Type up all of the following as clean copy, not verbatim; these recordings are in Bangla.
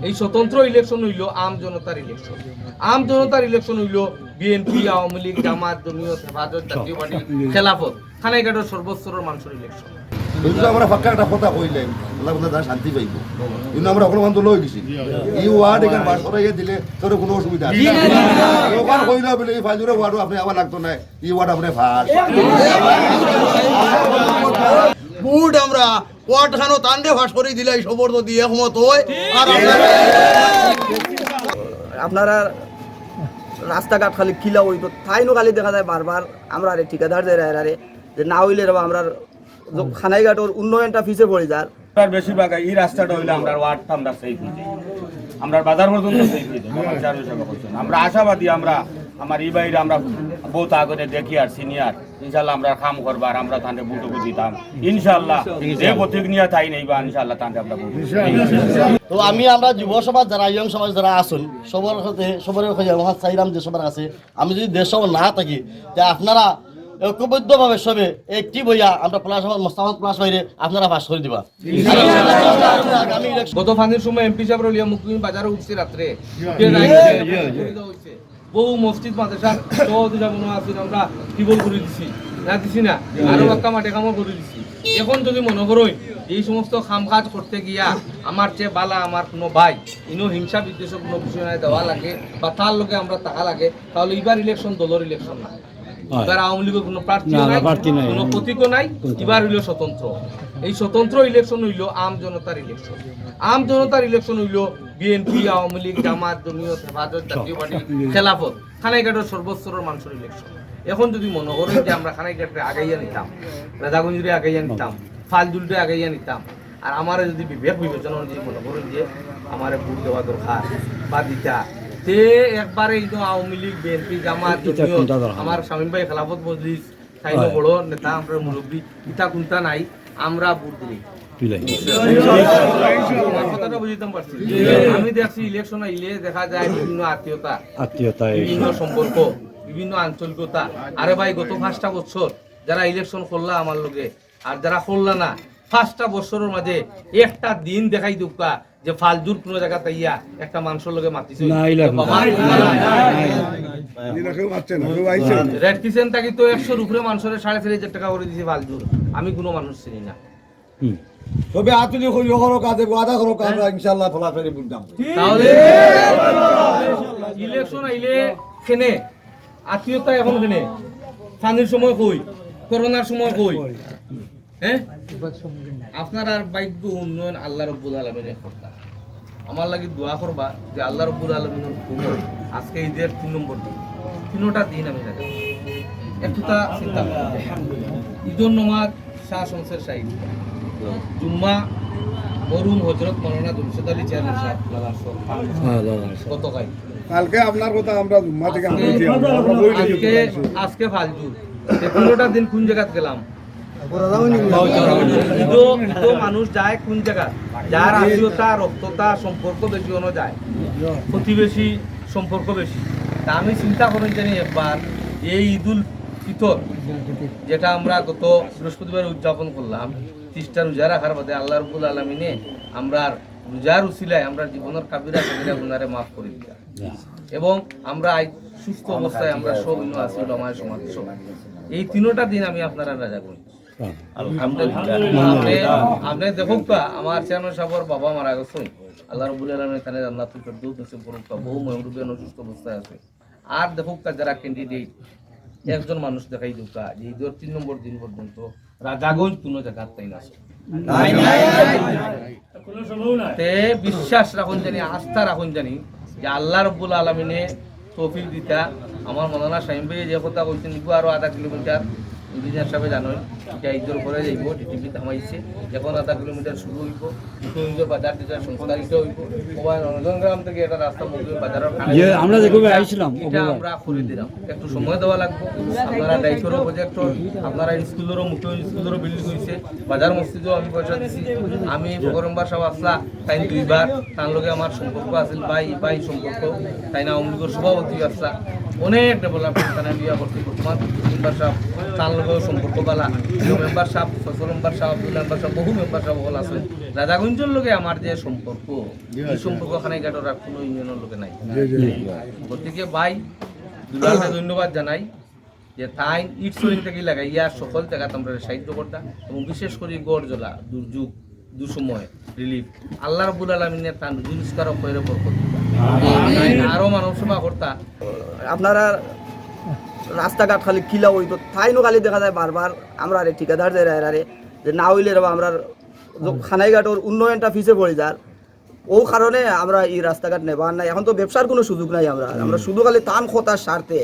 এই স্বতন্ত্র ইলেকশন হইল আম জনতার ইলেকশন। আম জনতার ইলেকশন হইল বিএনপি, আওয়ামী লীগ, জামাত, জমিয়ত, হেফাজত, জাতীয় পার্টি, খেলাফত, খানাইঘাটের সর্বস্তরের মানুষের ইলেকশন। কিন্তু আমরা ফাঁকা একটা কথা কইলেন আল্লাহ বলে তারা শান্তি পাইব, কিন্তু আমরা ওখানে মানুষ লই গেছি এই ওয়ার্ড এখানে বাস করাইয়া দিলে তোর কোনো অসুবিধা আছে ওখানে কইলে বলে এই ফাইজুরে ওয়ার্ড আপনি আবার লাগতো না, এই ওয়ার্ড আপনি ফাঁস বুট আমরা ওয়ার্ড খানো তান্ডে ফাঁস করে দিলে এই সবর যদি একমত হয়। আর আপনারা রাস্তাঘাট খালি খিলা হইতো তাইনো খালি দেখা যায় বারবার আমরা আরে ঠিকাদার যারা যে না হইলে আমরা খানাইঘাটর উন্নয়নটা পিছিয়ে পড়ে যার। বেশিরভাগ এই রাস্তাটা হইলে আমরা ওয়ার্ডটা আমরা সেই খুঁজি, আমরা বাজার পর্যন্ত সেই খুঁজি। আমরা আশাবাদী, আমরা আমার এই বাইরে আমরা বহুত আগে দেখি আর সিনিয়র ইনশাল্লাহ আমরা কাম করবার, আমরা তাহলে বুটুকু দিতাম ইনশাল্লাহ। যে প্রতিজ্ঞা তাই নেই বা ইনশাল্লাহ তাহলে আমরা তো আমরা যুব সমাজ যারা ইয়ং সমাজ যারা আসুন সবার সাথে সবার চাইলাম যে সবার আছে আমি যদি দেশ না থাকি যে আপনারা ঐক্যবদ্ধভাবে সবে একটি বইয়া আমরা প্লাস মোস্তাফাদ প্লাস বাইরে আপনারা পাস করে দিবা। গত ফানির সময় এমপি সাহেব লিয়া মুকুমি বাজারে উঠছে রাত্রে, বহু মসজিদ মাদ্রাসা আমরা টিবল করে দিছি না দিছি না, আরো একটা মাঠে কামও করে দিছি। এখন যদি মনে করই এই সমস্ত কাম কাজ করতে গিয়া আমার চেয়ে বালা আমার কোনো ভাই ইনো হিংসা বিদ্বেষ কোনো বিষয় নাই দেওয়া লাগে বা তার লোকে আমরা টাকা লাগে, তাহলে এবার ইলেকশন দলের ইলেকশন না, এবার আওয়ামী লীগের কোনো প্রার্থী নাই, কোনো প্রতীকও নাই, এবার হইল স্বতন্ত্র। এই স্বতন্ত্র ইলেকশন হইল আম জনতার ইলেকশন। আম জনতার ইলেকশন হইল বিএনপি, আওয়ামী লীগ, জামাত, জমিয়ত, হেফাজত, জাতীয় পার্টি, খেলাফত, খানাইঘাটের সর্বস্তরের মানুষের ইলেকশন। এখন যদি মনে করেন যে আমরা খানাইঘাটে আগাইয়া নিতাম, রাজাগঞ্জে আগাইয়া নিতাম, ফালজুলটে আগাইয়া নিতাম, আর আমার যদি বিবেক বিবেচনা অনুযায়ী মনে করেন যে আমার ভোট দেওয়া দরকার বা দিতা, তে একবারে আওয়ামী লীগ, বিএনপি, জামাত, আমার শামীম ভাই খেলাফত মজলিস সাইনো বড় নেতা, আমরা মুরব্বী ইটা কোনটা নাই, আমরা ভোট দিই। আমি দেখছি ইলেকশন আইলে দেখা যায় বিভিন্ন আত্মীয়তা, বিভিন্ন সম্পর্ক, বিভিন্ন আঞ্চলিকতা। আরে ভাই গত 5টা বছর যারা ইলেকশন করলা আমার লোকে আর যারা করলা না, 5টা বছরের মাঝে একটা দিন দেখাই দুকা যে ফালজুর কোন জায়গা তাইয়া একটা মানুষের লোকে মাতিছে রেড কিচেন থাকি তো 100 উপরে মানুষের 4,500 টাকা করে দিছে ফালজুর, আমি কোনো মানুষ চিনি না। তবে আতুলি কইও করো কাজে ওয়াদা করো আমরা ইনশাআল্লাহ ফলাফল বুঝতাম। তাহলে ইলেকশন আইলে কেনে আত্মীয়তা, এখন কেনে ফানির সময় কই, করোনার সময় কই, হ্যাঁ আপনার আর বাইক উন্নয়ন আল্লাহ রাব্বুল আলামিনের কথা। আমার লাগি দোয়া করবা যে আল্লাহ রাব্বুল আলামিনের হুকুম আজকে ঈদের 3 নম্বর দিন, 3টা দিন আমি রাখি একটুটা চিন্তা ঈদুল নামাজ শাহ শমসের শাহী, জুম্মা মরুম হযরত মাওলানা দুরশদ আলী চেয়ারম্যান সাহেব গতকাল কালকে আপনার কথা আমরা জুম্মা থেকে আজকে ফালজুর 3টা দিন কোন জায়গাত গেলাম, মানুষ যায় কোন জায়গা, যার আত্মীয়তা, রক্ততা, সম্পর্ক বেশি হনো যায়, প্রতিবেশী সম্পর্ক বেশি। তা আমি চিন্তা করেন জানি একবার এই ঈদুল ফিতর যেটা আমরা গত বৃহস্পতিবার উদযাপন করলাম, 30টা রোজা রাখার বাদে আল্লাহ রাব্বুল আলামিনে আমরা রোজার উসিলায় আমরা জীবনের কাবিরা কাবিরা গুনারে মাফ করে দিলাম এবং আমরা সুস্থ অবস্থায় আমরা সব আছি আমার সমাজ। এই 3টা দিন আমি আপনারা রাজা করি। আপনি দেখুক আমার চেয়ারম্যান সাহেবের বাবা মারা গেছে, আল্লাহ রাব্বুল আলামিন তানে জান্নাতুল ফেরদৌস নসিব করুক, বহু মুরব্বী অসুস্থ অবস্থায় আছে। আর দেখুক যারা ক্যান্ডিডেট একজন মানুষ দেখাই দুকা যে ঈদের 3 নম্বর দিন পর্যন্ত রাজাগঞ্জ কোনো জায়গা তাই না তে বিশ্বাস রাখুন জানি, আস্থা রাখুন জানি যে আল্লাহ রাব্বুল আলামিনে তৌফিক দিতা। আমার মৌলানা শামীম ভাই যে কথা কইছেন আরো 0.5 কিলোমিটার ইঞ্জিনিয়ার সাহেব জানেন এটা ঈদের পরে যাইব, টিভি থামাইছে, এখন 0.5 কিলোমিটার শুরু হইব, বাজার টিজার সংস্কারিত হইব, রণজনগ্রাম থেকে একটা রাস্তা মজুর বাজারের আমরা যেভাবে আইছিলাম এটা আমরা করে দিলাম। একটু সময় দেওয়া লাগবে, আপনারা ডাইসরও প্রজেক্টর, আপনারা স্কুলেরও মুখ্য স্কুলেরও বিল্ডিং হয়েছে, বাজার মসজিদও আমি পয়সা দিছি, আমি বগরম্বার সাহেব আসলা তাই 2বার, তার লগে আমার সম্পর্ক আছিল বাই সম্পর্ক, তাই না আওয়ামী লীগের সভাপতি আসলা, অনেক ডেভেলপমেন্ট তারা বিয়া করতে বর্তমান মেম্বার সাহেব তার লগেও সম্পর্ক পালা, মেম্বার সাহেব, ফসল মেম্বার সাহেব, আব্দুল মেম্বার সাহেব, বহু মেম্বার সাহেব হল আছেন। রাজাগঞ্জের লোকে আমার যে সম্পর্ক, এই সম্পর্ক খানাইঘাটের আর কোনো ইউনিয়নের লোকে নাই। গতিকে ভাই দুলালকে ধন্যবাদ জানাই যে তাই ইট সরিং থেকে লাগাইয়া সকল জায়গাতে আমরা সাহায্য করতাম, এবং বিশেষ করে গড় জ্বলা দুর্যোগ দুসময় রিলিফ আল্লাহ রাব্বুল আলামিনের তান রুজিস্কার কইরে বরকত দিবা। আরো মানব সেবা করতা। আপনারা রাস্তাঘাট খালি কিলা হইতো তাইনো খালি দেখা যায় বারবার আমরা আরে ঠিকাদার যারা যে না হইলে আমরা খানাইঘাটের উন্নয়নটা পিছিয়ে পড়ে যার ও কারণে আমরা এই রাস্তাঘাট নেবার নাই। এখন তো ব্যবসার কোনো সুযোগ নাই, আমরা শুধু খালি তান খতার স্বার্থে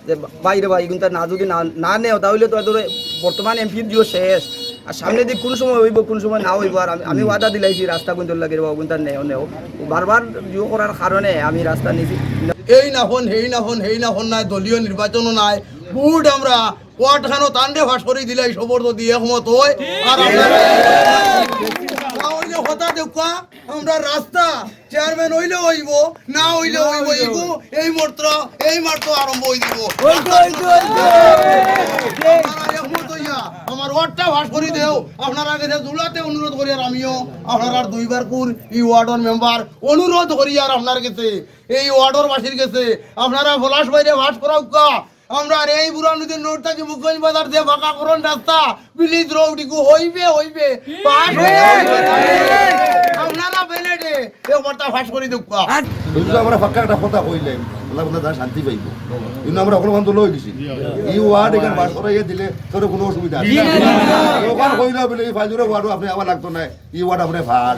যে বাইরে বা এগুলো না যদি না নেও তাহলে তো ধরো বর্তমান এমপির জিও শেষ, আর সামনে দিক কোন সময় হইব কোন সময় না হইব। আর আমি ওয়াদা দিলাইছি রাস্তা কোন লাগে ওগুনটা নেও বারবার জিও করার কারণে আমি রাস্তা নিয়েছি। এই না হন হেই না হন হেই না হন নাই, দলীয় নির্বাচনও নাই, বুট আমরা ওয়ার্ড খানো তান্ডে ভাস করে দিলাই সবর যদি একমত হয়। আর হতা দেখা আমরা রাস্তা চেয়ারম্যান হইলে হইব, না হইলে হইব এই মাত্র আরম্ভ হয়ে দিব। আমার ওয়ার্ডটা ভাস করে দেও আপনারা কাছে জুলাতে অনুরোধ করি। আর আমিও আপনারা দুইবার কোন এই ওয়ার্ডের মেম্বার অনুরোধ করি আর আপনার কাছে এই ওয়ার্ডের বাসীর কাছে আপনারা পলাশ বাইরে ভাস করাও কা। আমরা এই বুড়া নদীর নোট থেকে মুখগঞ্জ বাজার দিয়ে ফাঁকা করুন রাস্তা বিলিজ রোডটিকু হইবে পাস আপনারা বেলেটে এই ওয়ার্ডটা ভাস করে দেও কা। কিন্তু আমরা ফাঁকা একটা কথা কইলাম আল্লাহ বলে তারা শান্তি পাইব। কিন্তু আমরা ওখানে বান্ধব লই গেছি এই ওয়ার্ড এখানে বাস করাইয়া দিলে তোর কোনো অসুবিধা আছে ওখানে কইলা বলে এই ফাইজুরে ওয়ার্ড আপনি আমার লাগতো না, এই ওয়ার্ড আপনি ভাস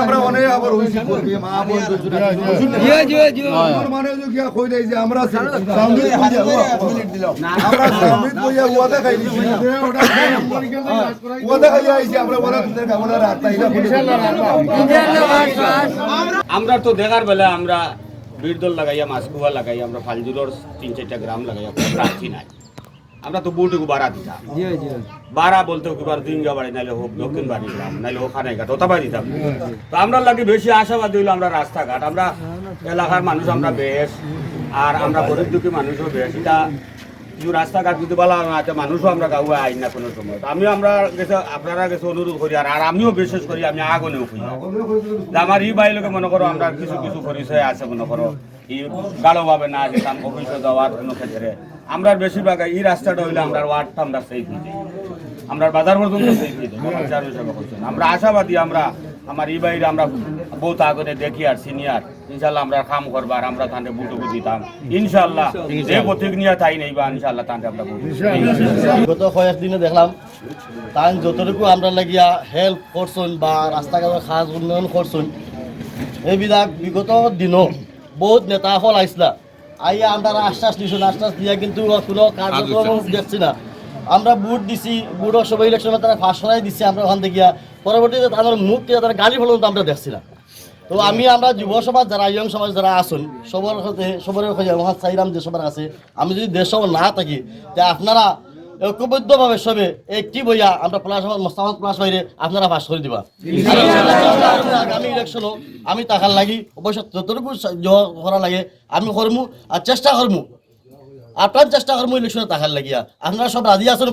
আমরা অনেক আবার হইছি মা বোন মানে গিয়া কই নাই যে আমরা আমরা তো দেখার বেলা আমরা বীরদল লাগাইয়া মাছকুয়া লাগাইয়া আমরা ফালজুরর 3-4টা গ্রাম লাগাইয়া প্রার্থী নাই। আমরা তো বুটুকু বাড়া দিতাম, বাড়া বলতে কিবার দিনগা বাড়ি নাইলে হোক দক্ষিণ বাড়ি গ্রাম নাইলে হোক খানাইঘাট ওটা বাড়ি দিতাম। তো আমরা লাগে বেশি আশাবাদী হইলো আমরা রাস্তাঘাট, আমরা এলাকার মানুষ আমরা বেশ, আর আমরা গরিব দুঃখী মানুষও বেশ। এটা রাস্তাঘাট যদি বলা না মানুষও আমরা গাঁয়ে আইন না কোনো সময়। আমরা গেছে আপনারা গেছে অনুরোধ করি, আর আমিও বিশেষ করি আমি আগনেও করি আমার এই বাইলোকে মনে করো আমরা কিছু কিছু পরিচয় আছে মনে করো এই গাঢ়ভাবে না যেতাম অফিসে যাওয়ার কোনো ক্ষেত্রে আমরা বেশিরভাগ এই রাস্তাটা হইলে আমরা ওয়ার্ডটা আমরা সেই খুঁজি, আমরা বাজার পর্যন্ত সেই খুঁজি আমরা আশাবাদী। আমরা আমার এই বাইরে আমরা বহুত আগনে দেখি আর সিনিয়র ইনশাল্লাহ আমরা কাম করবার আমরা তাহলে বুটুকু দিতাম ইনশাল্লাহ যে প্রতিজ্ঞা তাই নেই বা ইনশাল্লাহ তাহলে আমরা গত কয়েক দিনে দেখলাম তাই যতটুকু আমরা লাগিয়া হেল্প করছেন বা রাস্তাঘাটের খাস উন্নয়ন করছেন এইবিলাক বিগত দিনও বহুত নেতা হল আইসলা আইয়া আমরা আশ্বাস দিয়েছেন, আশ্বাস দিয়া কিন্তু কোনো কার্যক্রম দেখছি না। আমরা বুট দিছি, বুটও সবাই ইলেকশনে তারা ফাঁস করাই দিচ্ছি আমরা ওখান থেকে পরবর্তীতে তাদের মুখ থেকে তারা গাড়ি ফলন আমরা দেখছি না। তো আমরা যুব সমাজ যারা ইয়ং সমাজ যারা আছেন সবার চাইলাম যে সবার আছে আমি যদি দেশও না থাকি তা আপনারা ঐক্যবদ্ধভাবে সবে একটি বইয়া আমরা মোস্তাফাদ প্লাস বাইরে আপনারা পাস করে দিবা। আগামী ইলেকশনও আমি তাকার লাগি অবশ্য যতটুকু করা লাগে আমি করমু আর চেষ্টা করমু, আপনার চেষ্টা করমু ইলেকশনে তাকার লাগিয়া। আপনারা সব রাজি আছেন?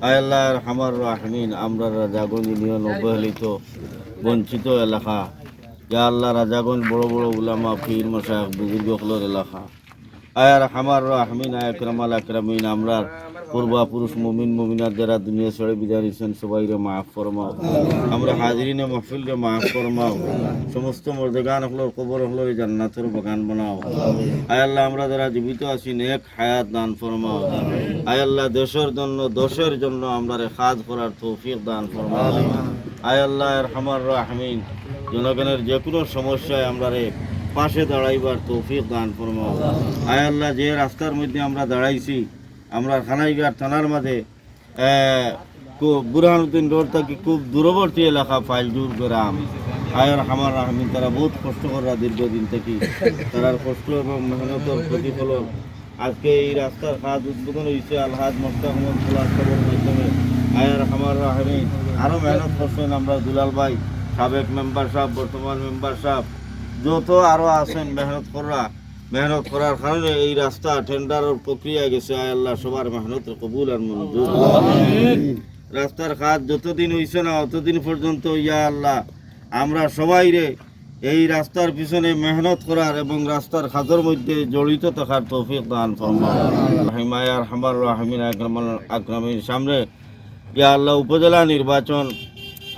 আল্লাহ রহমান রাহিমিন আমরা রাজাগঞ্জ ইউনিয়ন অবহেলিত বঞ্চিত এলাকা, ইয়া আল্লাহ রাজাগঞ্জ বড় বড় উলামা পীর মাশায়েখ বুজুর্গগুলোর এলাকা। আয়ার হামার রাহমিন আয় আকরামাল আকরামিন আমরা পূর্বাপুরুষ মুমিন মুমিনাত যারা দুনিয়া ছেড়ে বিদায় নিয়েছেন সবাইরে মাফ ফরমাও। আমরা হাজিরিনে মাহফিলরে মাফ ফরমাও। সমস্ত মর্দেগান হলোর কবর হলো জান্নাতের বাগান বানাও। আয় আল্লাহ আমরা যারা জীবিত আছি নেক হায়াত দান ফরমাও। আয় আল্লাহ দেশের জন্য আমরা কাজ করার তৌফিক দান ফরমাও। আয় আল্লাহ আরহামার রাহিমিন জনগণের যে কোনো সমস্যায় আমরা পাশে দাঁড়াইবার তৌফিক দান ফরমাও। আয় আল্লাহ যে রাস্তার মধ্যে আমরা দাঁড়াইছি আমরা খানাইঘাট থানার মাঝে বুরহানুদ্দিন রোড থেকে খুব দূরবর্তী এলাকা ফাইলজুর গ্রাম। আয় আরহামার রাহিমিন তারা বহুত কষ্ট করা দীর্ঘদিন থেকে তার কষ্ট এবং মেহনতের প্রতিফলন আজকে এই রাস্তার কাজ উদ্বোধন হয়েছে আলহাজ মোস্তাক আহমদ খবরের মাধ্যমে। আয় আরহামার রাহিমিন আরও মেহনত করছেন আমরা দুলাল ভাই সাবেক মেম্বার সাহেব বর্তমান মেম্বার সাহেব যত আরও আছেন মেহনত করার কারণে এই রাস্তা টেন্ডারের প্রক্রিয়া গেছে। আয় আল্লাহ সবার মেহনত কবুল আর মঞ্জুর। রাস্তার কাজ যতদিন হইছে না অতদিন পর্যন্ত ইয়া আল্লাহ আমরা সবাই এই রাস্তার পিছনে মেহনত করার এবং রাস্তার কাজের মধ্যে জড়িত থাকার তৌফিক দান ফরমাও। আয় আরহামার রাহিমিন আকরামের সামনে ইয়া আল্লাহ উপজেলা নির্বাচন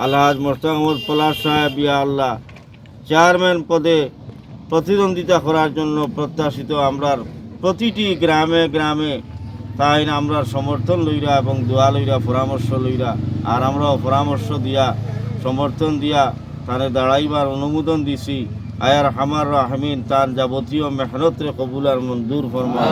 আলহাজ মোস্তাক আহমদ পলাশ সাহেব ইয়া আল্লাহ চেয়ারম্যান পদে প্রতিদ্বন্দ্বিতা করার জন্য প্রত্যাশিত। আমরার প্রতিটি গ্রামে গ্রামে তাই আমরা সমর্থন লইরা এবং দোয়া লইরা পরামর্শ লইরা আর আমরাও পরামর্শ দিয়া সমর্থন দিয়া তারে দাঁড়াইবার অনুমোদন দিছি। আয় আরহামার রাহিমিন তার যাবতীয় মেহনতরে কবুল আর মঞ্জুর ফরমাও।